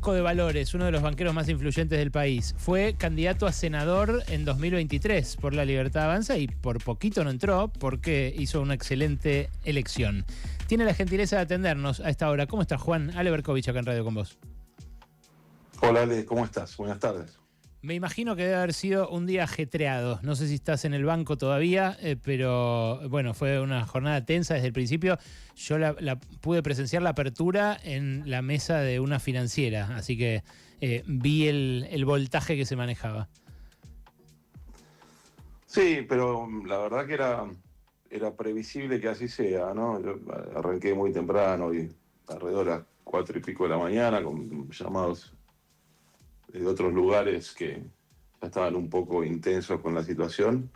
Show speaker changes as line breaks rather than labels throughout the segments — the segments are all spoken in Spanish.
Banco de Valores, uno de los banqueros más influyentes del país, fue candidato a senador en 2023 por La Libertad Avanza y por poquito no entró porque hizo una excelente elección. Tiene la gentileza de atendernos a esta hora. ¿Cómo estás, Juan? Ale Berkovich acá en Radio con vos.
Hola Ale, ¿cómo estás? Buenas tardes.
Me imagino que debe haber sido un día ajetreado. No sé si estás en el banco todavía, pero bueno, fue una jornada tensa desde el principio. Yo pude presenciar la apertura en la mesa de una financiera, así que vi el voltaje que se manejaba.
Sí, pero la verdad que era previsible que así sea, ¿no? Yo arranqué muy temprano y alrededor de las 4:00 de la mañana con llamados de otros lugares que ya estaban un poco intensos con la situación.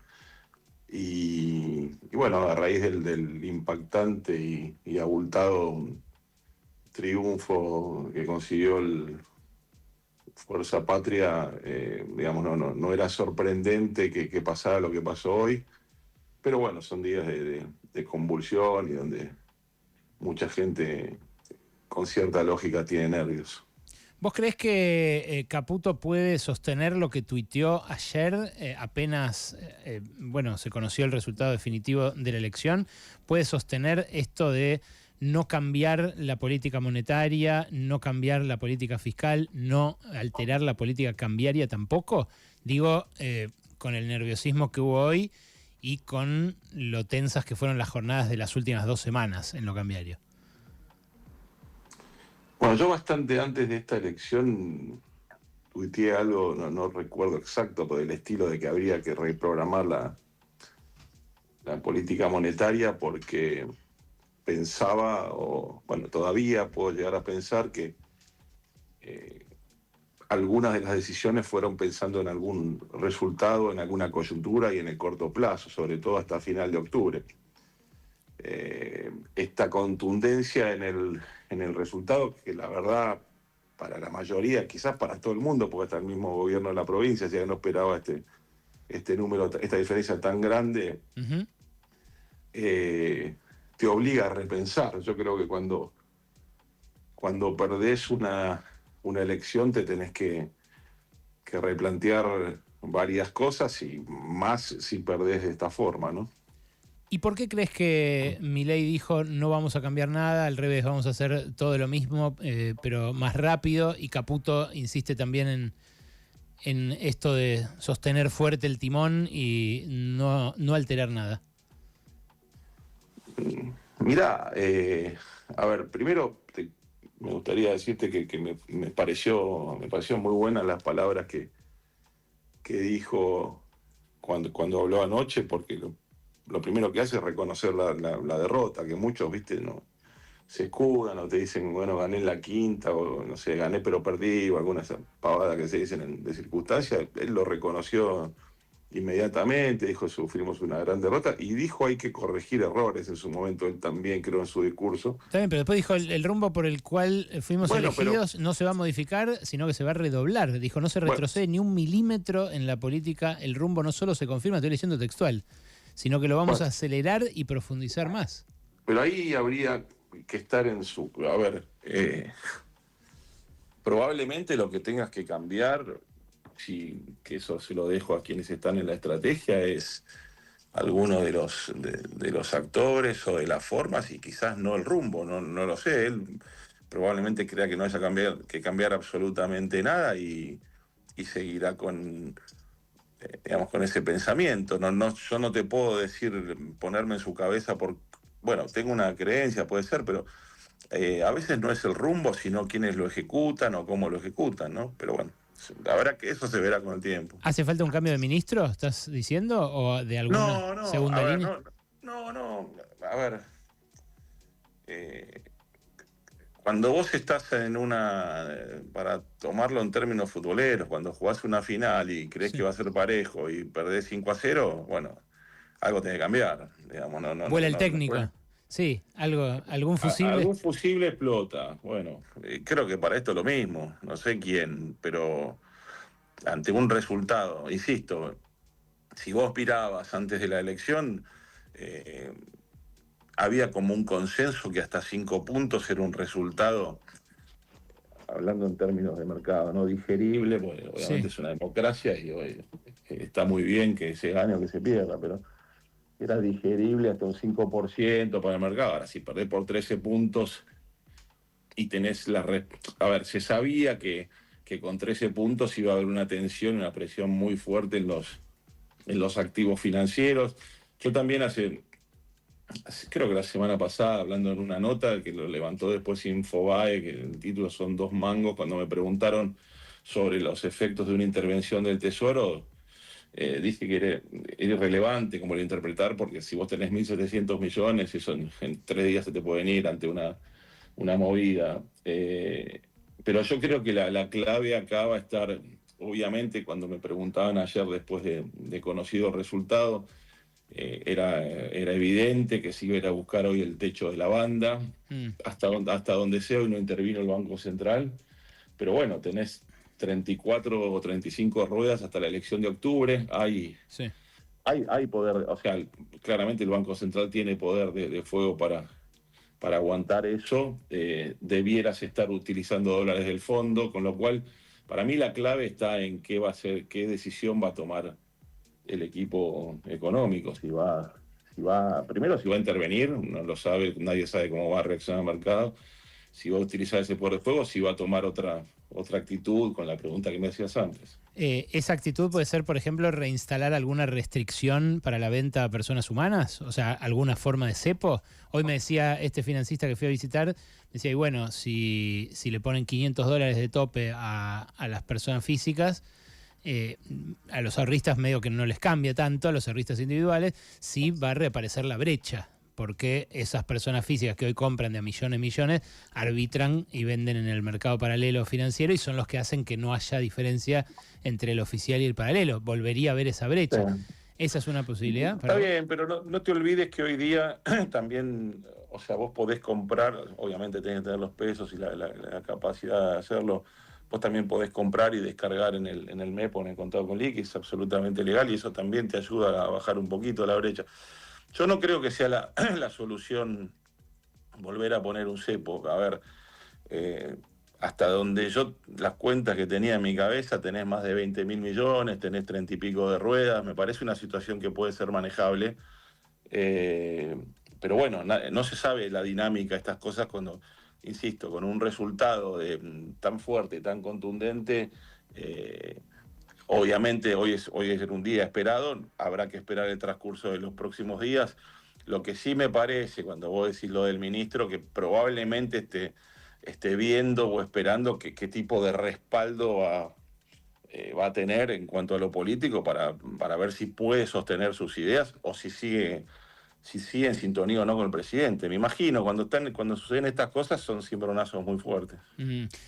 Y bueno, a raíz del impactante y abultado triunfo que consiguió el Fuerza Patria, digamos, no era sorprendente que pasara lo que pasó hoy, pero bueno, son días de convulsión y donde mucha gente con cierta lógica tiene nervios.
¿Vos creés que Caputo puede sostener lo que tuiteó ayer apenas bueno, se conoció el resultado definitivo de la elección? ¿Puede sostener esto de no cambiar la política monetaria, no cambiar la política fiscal, no alterar la política cambiaria tampoco? Digo, con el nerviosismo que hubo hoy y con lo tensas que fueron las jornadas de las últimas 2 semanas en lo cambiario.
Bueno, yo bastante antes de esta elección tuiteé algo, no recuerdo exacto, por el estilo de que habría que reprogramar la política monetaria porque pensaba, o bueno, todavía puedo llegar a pensar que algunas de las decisiones fueron pensando en algún resultado, en alguna coyuntura y en el corto plazo, sobre todo hasta final de octubre. Esta contundencia en el resultado, que la verdad para la mayoría, quizás para todo el mundo, porque hasta el mismo gobierno de la provincia ya no esperaba este número, esta diferencia tan grande, te obliga a repensar. Yo creo que cuando perdés una elección te tenés que replantear varias cosas y más si perdés de esta forma, ¿no?
¿Y por qué crees que Milei dijo no vamos a cambiar nada, al revés, vamos a hacer todo lo mismo, pero más rápido? Y Caputo insiste también en esto de sostener fuerte el timón y no alterar nada.
Mirá, a ver, primero me gustaría decirte que me pareció muy buenas las palabras que dijo cuando habló anoche, porque lo primero que hace es reconocer la derrota, que muchos, viste, no se escudan o te dicen, bueno, gané en la quinta, o no sé, gané pero perdí, o alguna pavada que se dicen de circunstancias. Él lo reconoció inmediatamente, dijo, sufrimos una gran derrota, y dijo hay que corregir errores en su momento, él también creo en su discurso.
Está bien, pero después dijo el rumbo por el cual fuimos elegidos no se va a modificar, sino que se va a redoblar. Dijo, no se retrocede ni un milímetro en la política, el rumbo no solo se confirma, estoy leyendo textual, sino que lo vamos a acelerar y profundizar más.
Pero ahí habría que estar en su... A ver, probablemente lo que tengas que cambiar, que eso se lo dejo a quienes están en la estrategia, es alguno de los actores o de las formas y quizás no el rumbo, no lo sé. Él probablemente crea que no haya que cambiar absolutamente nada y seguirá digamos, con ese pensamiento. Yo no te puedo decir, ponerme en su cabeza bueno, tengo una creencia, puede ser, pero a veces no es el rumbo, sino quienes lo ejecutan o cómo lo ejecutan, ¿no? Pero bueno, la verdad que eso se verá con el tiempo.
¿Hace falta un cambio de ministro, estás diciendo, o de alguna segunda línea?
No, a ver, cuando vos estás para tomarlo en términos futboleros, cuando jugás una final y crees que va a ser parejo y perdés 5-0, bueno, algo tiene que cambiar, digamos,
Vuela el técnico. Sí, algún fusible.
Algún fusible explota. Bueno, creo que para esto es lo mismo. No sé quién, pero ante un resultado, insisto, si vos aspirabas antes de la elección, había como un consenso que hasta 5 puntos era un resultado hablando en términos de mercado, ¿no? Digerible, porque obviamente es una democracia y hoy está muy bien que se gane o que se pierda, pero era digerible hasta un 5% para el mercado. Ahora, si perdés por 13 puntos y tenés a ver, se sabía que con 13 puntos iba a haber una tensión, una presión muy fuerte en los activos financieros. Yo también creo que la semana pasada, hablando en una nota que lo levantó después Infobae, que el título son 2 mangos, cuando me preguntaron sobre los efectos de una intervención del Tesoro, dije que era irrelevante como lo interpretar, porque si vos tenés 1.700 millones, eso en 3 días se te pueden ir ante una movida. Pero yo creo que la clave acá va a estar, obviamente, cuando me preguntaban ayer después de conocido el resultado, era evidente que se iba a ir a buscar hoy el techo de la banda, hasta donde sea, hoy no intervino el Banco Central, pero bueno, tenés 34 o 35 ruedas hasta la elección de octubre, hay poder, o sea, claramente el Banco Central tiene poder de fuego para aguantar eso, debieras estar utilizando dólares del fondo, con lo cual, para mí la clave está en qué va a ser, qué decisión va a tomar el equipo económico, primero si va a intervenir, no lo sabe, nadie sabe cómo va a reaccionar el mercado, si va a utilizar ese poder de fuego, si va a tomar otra actitud con la pregunta que me hacías antes.
¿Esa actitud puede ser, por ejemplo, reinstalar alguna restricción para la venta a personas humanas? O sea, alguna forma de cepo. Hoy me decía este financista que fui a visitar, me decía, y bueno, si le ponen $500 de tope a las personas físicas, a los ahorristas medio que no les cambia tanto, a los ahorristas individuales, sí va a reaparecer la brecha, porque esas personas físicas que hoy compran de a millones, arbitran y venden en el mercado paralelo financiero y son los que hacen que no haya diferencia entre el oficial y el paralelo. Volvería a haber esa brecha. Sí. ¿Esa es una posibilidad?
Está bien, pero no te olvides que hoy día también, o sea, vos podés comprar, obviamente tenés que tener los pesos y la capacidad de hacerlo. Vos también podés comprar y descargar en el MEP o en el contado con liqui, es absolutamente legal y eso también te ayuda a bajar un poquito la brecha. Yo no creo que sea la solución volver a poner un cepo. A ver, hasta donde las cuentas que tenía en mi cabeza, tenés más de 20.000 millones, tenés 30 y pico de ruedas, me parece una situación que puede ser manejable. Pero bueno, no se sabe la dinámica de estas cosas cuando, insisto, con un resultado tan fuerte, tan contundente, obviamente hoy es un día esperado, habrá que esperar el transcurso de los próximos días. Lo que sí me parece, cuando vos decís lo del ministro, que probablemente esté viendo o esperando qué tipo de respaldo va a tener en cuanto a lo político para ver si puede sostener sus ideas o si sigue en sintonía o no con el presidente. Me imagino, cuando suceden estas cosas son cimbronazos muy fuertes.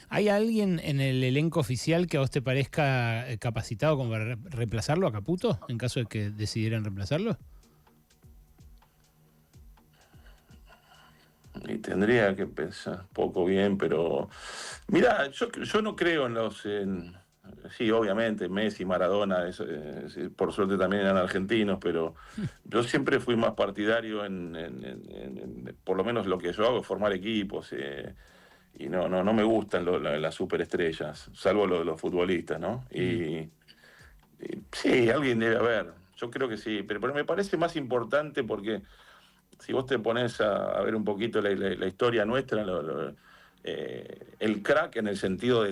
¿Hay alguien en el elenco oficial que a vos te parezca capacitado como para reemplazarlo a Caputo, en caso de que decidieran reemplazarlo?
Y tendría que pensar poco bien, pero mira, yo no creo en los... Sí, obviamente, Messi, Maradona, por suerte también eran argentinos, pero yo siempre fui más partidario por lo menos lo que yo hago, es formar equipos, y no me gustan las superestrellas, salvo lo de los futbolistas, ¿no? Y sí, alguien debe haber, yo creo que sí, pero me parece más importante porque si vos te pones a ver un poquito la historia nuestra, el crack en el sentido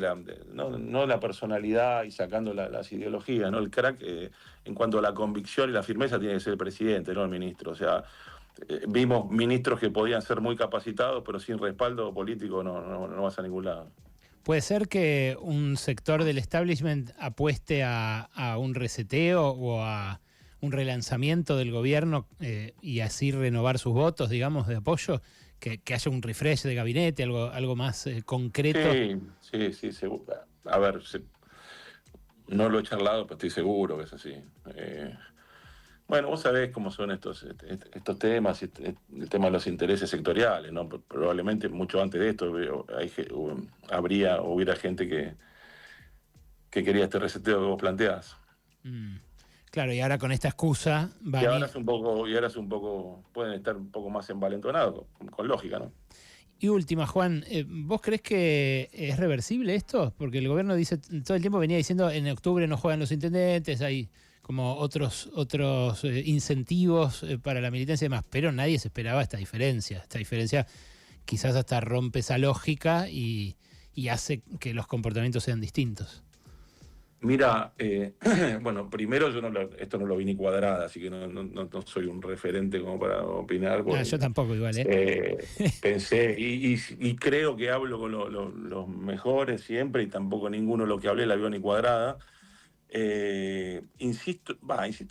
no la personalidad y sacando las ideologías, ¿no? El crack en cuanto a la convicción y la firmeza tiene que ser el presidente, no el ministro. O sea, vimos ministros que podían ser muy capacitados, pero sin respaldo político no vas a ningún lado.
¿Puede ser que un sector del establishment apueste a un reseteo o a un relanzamiento del gobierno y así renovar sus votos, digamos, de apoyo? Que haya un refresh de gabinete, algo más concreto.
Sí, seguro. A ver, no lo he charlado, pero estoy seguro que es así. Bueno, vos sabés cómo son estos temas, el tema de los intereses sectoriales, ¿no? Probablemente mucho antes de esto hubiera gente que quería este reseteo que vos planteás.
Claro, y ahora con esta excusa
ahora es un poco, pueden estar un poco más envalentonados, con lógica, ¿no?
Y última, Juan, ¿vos crees que es reversible esto? Porque el gobierno dice, todo el tiempo venía diciendo, en octubre no juegan los intendentes, hay como otros incentivos para la militancia y demás, pero nadie se esperaba esta diferencia. Esta diferencia quizás hasta rompe esa lógica y hace que los comportamientos sean distintos.
Mira, bueno, primero yo esto no lo vi ni cuadrada, así que no soy un referente como para opinar.
Yo tampoco igual,
Pensé, y creo que hablo con los mejores siempre, y tampoco ninguno de lo que hablé la vio ni cuadrada. Insisto,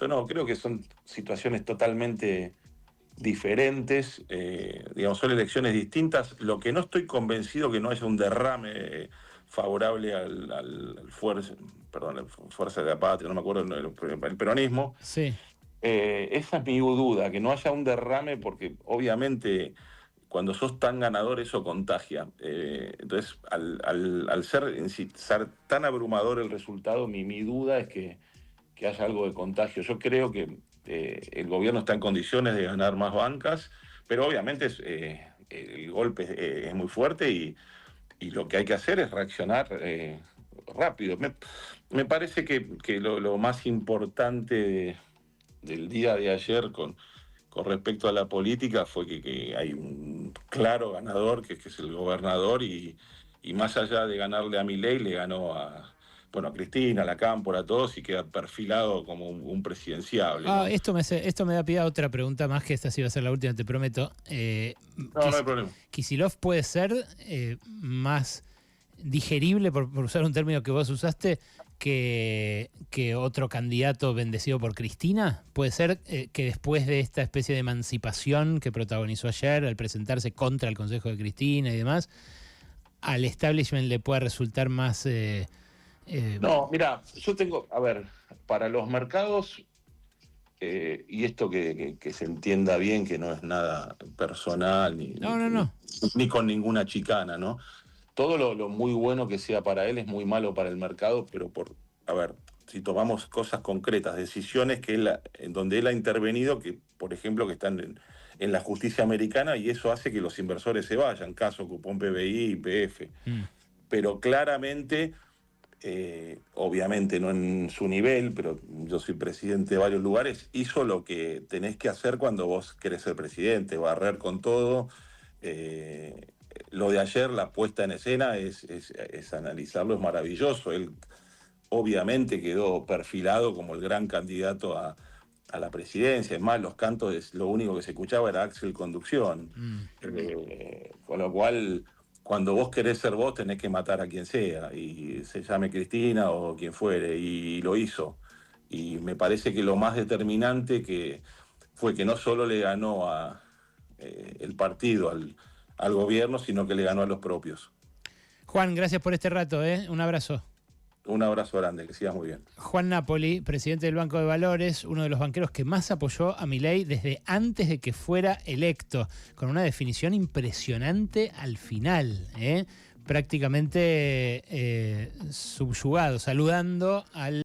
no, creo que son situaciones totalmente diferentes, digamos, son elecciones distintas. Lo que no estoy convencido que no haya un derrame favorable al Fuerza de la Patria, no me acuerdo, el peronismo.
Sí.
Esa es mi duda, que no haya un derrame, porque obviamente cuando sos tan ganador eso contagia. Entonces, al ser tan abrumador el resultado, mi duda es que haya algo de contagio. Yo creo que el gobierno está en condiciones de ganar más bancas, pero obviamente el golpe es muy fuerte y lo que hay que hacer es reaccionar rápido. Me parece que lo más importante del día de ayer con respecto a la política fue que hay un claro ganador, que es el gobernador, y más allá de ganarle a Milei, le ganó a Cristina, a la Cámpora, a todos, y queda perfilado como un presidenciable, ¿no?
Esto me da pie a otra pregunta más, que esta sí va a ser la última, te prometo.
No hay problema.
¿Kicillof puede ser más digerible, por usar un término que vos usaste, que otro candidato bendecido por Cristina? ¿Puede ser que después de esta especie de emancipación que protagonizó ayer al presentarse contra el Consejo de Cristina y demás, al establishment le pueda resultar más...
No, mira, yo tengo, a ver, para los mercados, y esto que se entienda bien, que no es nada personal, ni con ninguna chicana, ¿no? Todo lo muy bueno que sea para él es muy malo para el mercado, pero a ver, si tomamos cosas concretas, decisiones en donde él ha intervenido, que por ejemplo que están en la justicia americana, y eso hace que los inversores se vayan, caso Cupón PBI y PF. Pero claramente, obviamente no en su nivel, pero yo soy presidente de varios lugares, hizo lo que tenés que hacer cuando vos querés ser presidente, barrer con todo. Lo de ayer, la puesta en escena, es analizarlo, es maravilloso. Él obviamente quedó perfilado como el gran candidato a la presidencia. Es más, los cantos, lo único que se escuchaba era Axel Conducción. Con lo cual, cuando vos querés ser vos, tenés que matar a quien sea, y se llame Cristina o quien fuere, y lo hizo. Y me parece que lo más determinante fue que no solo le ganó el partido al gobierno, sino que le ganó a los propios.
Juan, gracias por este rato, un abrazo.
Un abrazo grande, que sigas muy bien.
Juan Napoli, presidente del Banco de Valores, uno de los banqueros que más apoyó a Milei desde antes de que fuera electo, con una definición impresionante al final, prácticamente subyugado, saludando al